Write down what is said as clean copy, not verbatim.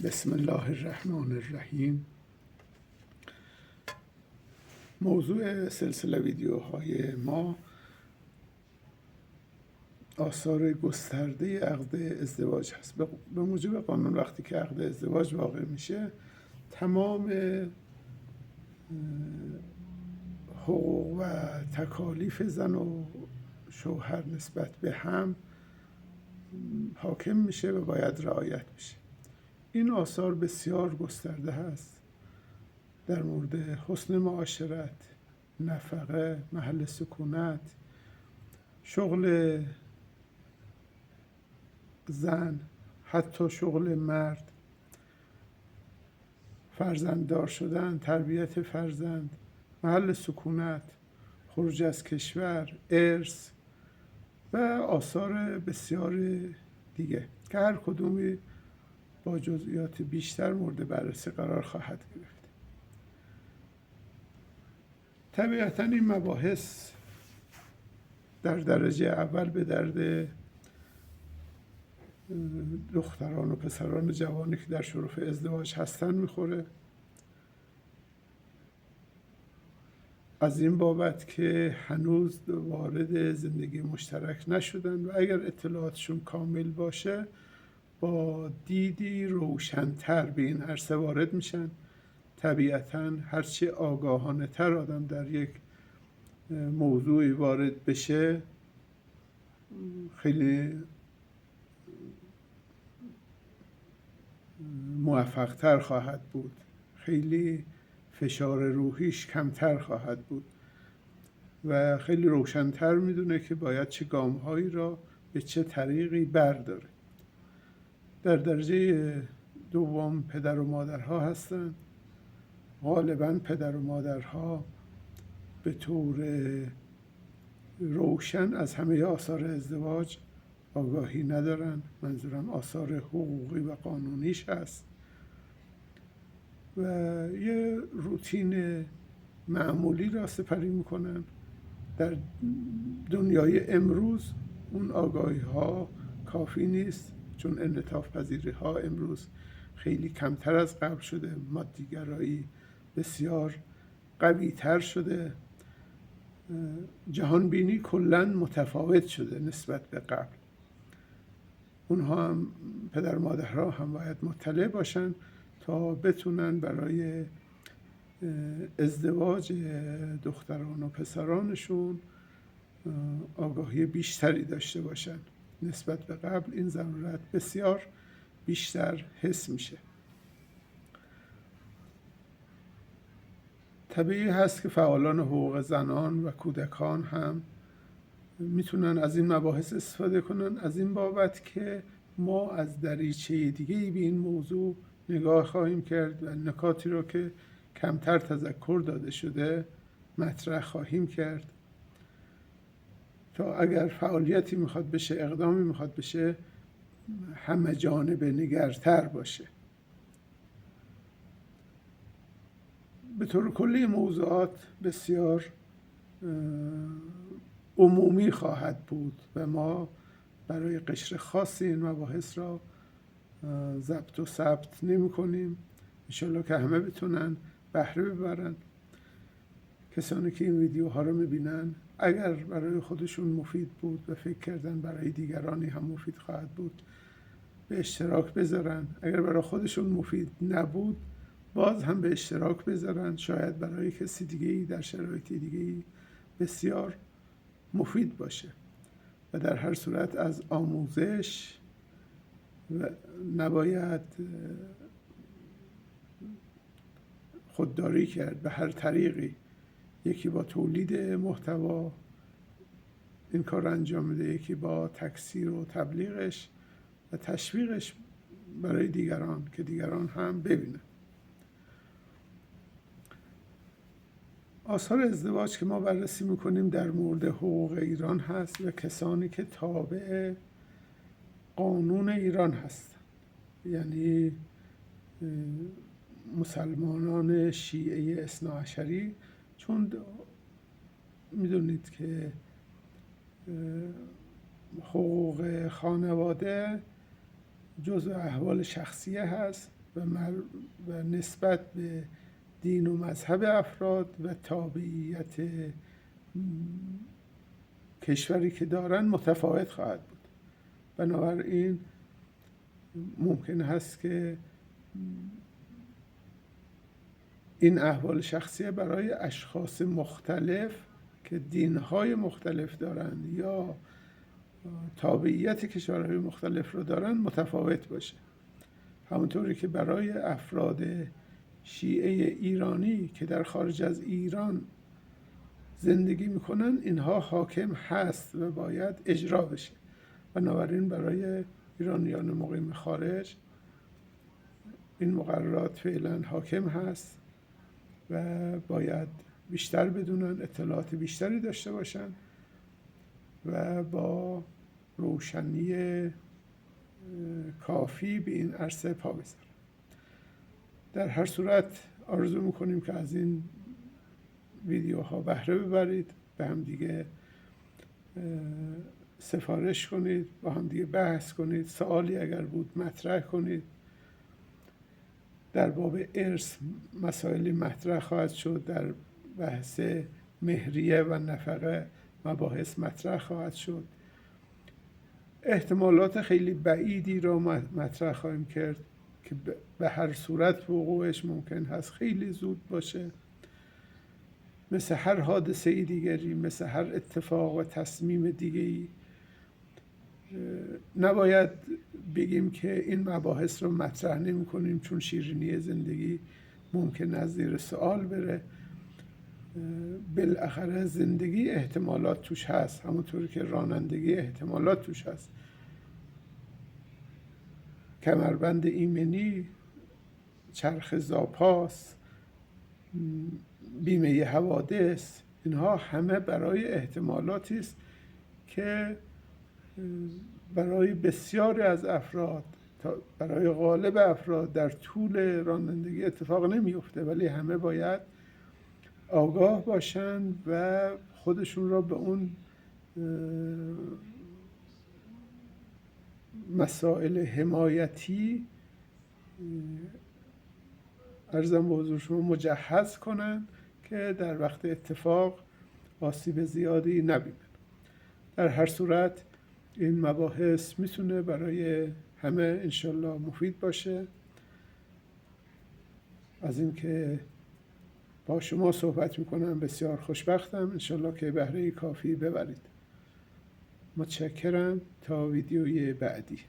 بسم الله الرحمن الرحیم. موضوع سلسله ویدیوهای ما آثار گسترده عقد ازدواج هست. به موجب قانون وقتی که عقد ازدواج واقع میشه، تمام حقوق و تکالیف زن و شوهر نسبت به هم حاکم میشه و باید رعایت بشه. این آثار بسیار گسترده هست در مورد حسن معاشرت، نفقه، محل سکونت، شغل زن، حتی شغل مرد، فرزنددار شدن، تربیت فرزند، محل سکونت، خروج از کشور، ارث و آثار بسیار دیگه که هر کدومی با جزئیات بیشتر مورد بررسی قرار خواهد گرفت. طبیعتاً این مباحث در درجه اول به درد دختران و پسران جوانی که در شرف ازدواج هستن میخوره، از این بابت که هنوز وارد زندگی مشترک نشدن و اگر اطلاعاتشون کامل باشه با دیدی روشن‌تر به این عرصه وارد میشن. طبیعتاً هرچی آگاهانه تر آدم در یک موضوعی وارد بشه، خیلی موفق تر خواهد بود، خیلی فشار روحیش کمتر خواهد بود و خیلی روشن‌تر میدونه که باید چه گام‌هایی را به چه طریقی برداره. در درجه دوم پدر و مادرها هستند. غالباً پدر و مادرها به طور روشن از همه آثار ازدواج آگاهی ندارن. منظورم آثار حقوقی و قانونیش هست و یه روتین معمولی را سپری میکنن. در دنیای امروز اون آگاهی ها کافی نیست، چون انعطاف پذیری ها امروز خیلی کمتر از قبل شده، مادیگرایی بسیار قوی تر شده، جهان بینی کلاً متفاوت شده نسبت به قبل. اونها هم پدر مادرها هم باید مطلع باشن تا بتونن برای ازدواج دختران و پسرانشون آگاهی بیشتری داشته باشن. نسبت به قبل این ضرورت بسیار بیشتر حس میشه. طبیعی هست که فعالان حقوق زنان و کودکان هم میتونن از این مباحث استفاده کنن، از این بابت که ما از دریچه دیگه‌ای به این موضوع نگاه خواهیم کرد و نکاتی رو که کمتر تذکر داده شده مطرح خواهیم کرد تا اگر فعالیتی میخواد بشه، اقدامی میخواد بشه، همه جانبه نگرتر باشه. به طور کلی موضوعات بسیار عمومی خواهد بود و ما برای قشر خاصی این مباحث را ضبط و ثبت نمی کنیم. انشالله که همه بتونن بهره ببرن. کسانی که این ویدیوها رو میبینن اگر برای خودشون مفید بود و فکر کردن برای دیگرانی هم مفید خواهد بود به اشتراک بذارن. اگر برای خودشون مفید نبود باز هم به اشتراک بذارن، شاید برای کسی دیگه‌ای در شرایط دیگه‌ای بسیار مفید باشه. و در هر صورت از آموزش نباید خودداری کرد به هر طریقی. یکی با تولید محتوا این کار انجام میده، یکی با تکثیر و تبلیغش و تشویقش برای دیگران که دیگران هم ببینن. آثار ازدواج که ما بررسی میکنیم در مورد حقوق ایران هست و کسانی که تابع قانون ایران هستند، یعنی مسلمانان شیعه اثناعشری. چون میدونید که حقوق خانواده جزء احوال شخصیه هست و نسبت به دین و مذهب افراد و تابعیت کشوری که دارن متفاوت خواهد بود. بنابراین ممکن هست که این احوال شخصیه برای اشخاص مختلف که دینهای مختلف دارن یا تابعیت کشورهای مختلف رو دارن متفاوت باشه. همونطوری که برای افراد شیعه ایرانی که در خارج از ایران زندگی میکنن اینها حاکم هست و باید اجرا بشه. بنابراین برای ایرانیان مقیم خارج این مقررات فعلا حاکم هست و باید بیشتر بدونن، اطلاعات بیشتری داشته باشن و با روشنی کافی به این عرصه پا بذارن. در هر صورت آرزو میکنیم که از این ویدیوها بهره ببرید، به هم دیگه سفارش کنید، با هم دیگه بحث کنید، سوالی اگر بود مطرح کنید. در باب ارث مسائلی مطرح خواهد شد، در بحث مهریه و نفقه مباحث مطرح خواهد شد. احتمالات خیلی بعیدی را مطرح خواهیم کرد که به هر صورت وقوعش ممکن هست خیلی زود باشه. مثل هر حادثه دیگری، مثل هر اتفاق و تصمیم دیگری نباید بگیم که این مباحث رو مطرح نمی کنیم چون شیرینی زندگی ممکن از زیر سوال بره. بالاخره زندگی احتمالات توش هست، همونطوری که رانندگی احتمالات توش هست. کمربند ایمنی، چرخ زاپاس، بیمه حوادث، اینها همه برای احتمالاتی است که برای بسیاری از افراد، برای غالب افراد در طول رانندگی اتفاق نمیفته، ولی همه باید آگاه باشند و خودشون را به اون مسائل حمایتی عرضم به حضور شما مجهز کنند که در وقت اتفاق آسیب زیادی نبینن. در هر صورت این مباحث میتونه برای همه انشالله مفید باشه. از اینکه با شما صحبت میکنم بسیار خوشبختم. انشالله که بهره کافی ببرید. متشکرم. تا ویدیوی بعدی.